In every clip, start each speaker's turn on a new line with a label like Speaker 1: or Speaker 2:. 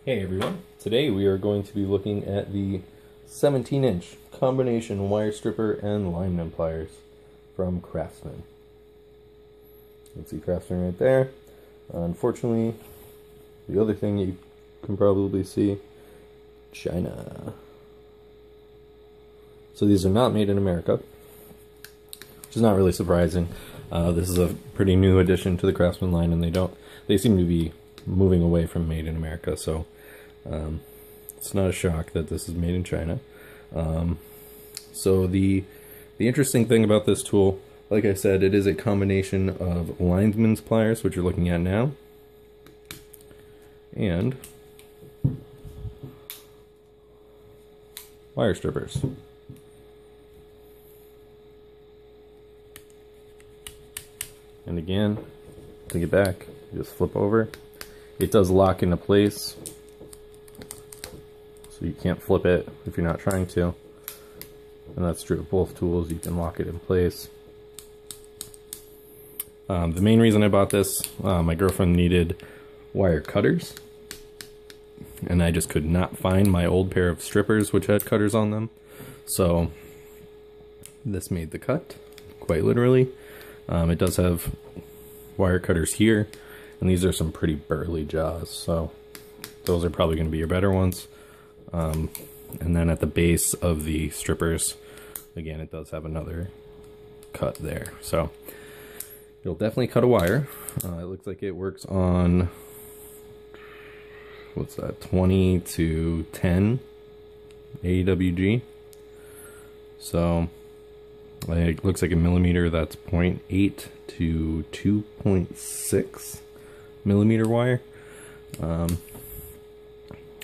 Speaker 1: Hey everyone, today we are going to be looking at the 17-inch combination wire stripper and lineman pliers from Craftsman. You can see Craftsman right there. Unfortunately, the other thing you can probably see, China. So these are not made in America, which is not really surprising. This is a pretty new addition to the Craftsman line, and they seem to be moving away from made in America, so it's not a shock that this is made in China. So the interesting thing about this tool, like I said, it is a combination of Linesman's pliers, which you're looking at now, and wire strippers. And again, take it back, just flip over. It does lock into place, so you can't flip it if you're not trying to. And that's true of both tools, you can lock it in place. The main reason I bought this, my girlfriend needed wire cutters, and I just could not find my old pair of strippers which had cutters on them. So this made the cut, quite literally. It does have wire cutters here, and these are some pretty burly jaws, so those are probably going to be your better ones. And then at the base of the strippers, again, it does have another cut there, so it'll definitely cut a wire. It looks like it works on, what's that, 20 to 10 AWG. So it looks like a millimeter, that's 0.8 to 2.6 millimeter wire.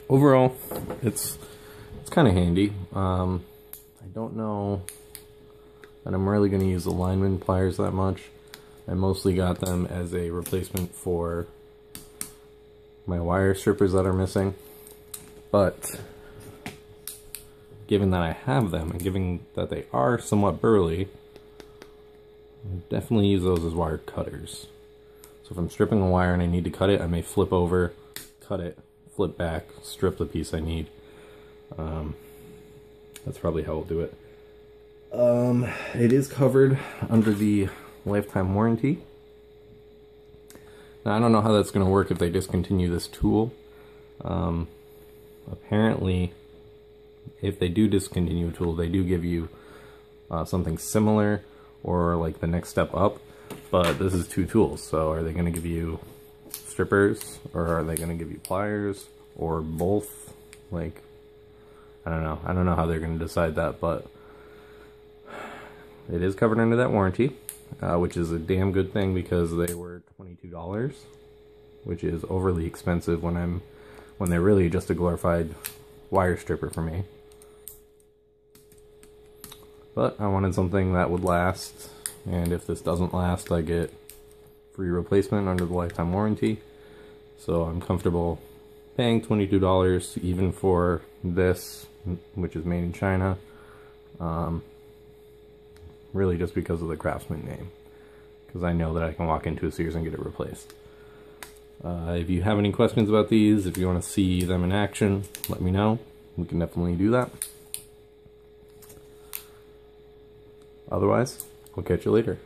Speaker 1: Overall, it's kind of handy. I don't know that I'm really going to use the lineman pliers that much. I mostly got them as a replacement for my wire strippers that are missing. But given that I have them, and given that they are somewhat burly, I definitely use those as wire cutters. So if I'm stripping a wire and I need to cut it, I may flip over, cut it, flip back, strip the piece I need. That's probably how I'll do it. It is covered under the lifetime warranty. Now I don't know how that's going to work if they discontinue this tool. Apparently, if they do discontinue a tool, they do give you something similar or like the next step up, but this is two tools, so are they going to give you strippers, or are they going to give you pliers, or both? Like, I don't know how they're going to decide that, but it is covered under that warranty, which is a damn good thing because they were $22, which is overly expensive when they're really just a glorified wire stripper for me. But I wanted something that would last, and if this doesn't last, I get free replacement under the lifetime warranty. So I'm comfortable paying $22 even for this, which is made in China. Really just because of the Craftsman name, because I know that I can walk into a Sears and get it replaced. If you have any questions about these, if you want to see them in action, let me know. We can definitely do that. Otherwise, we'll catch you later.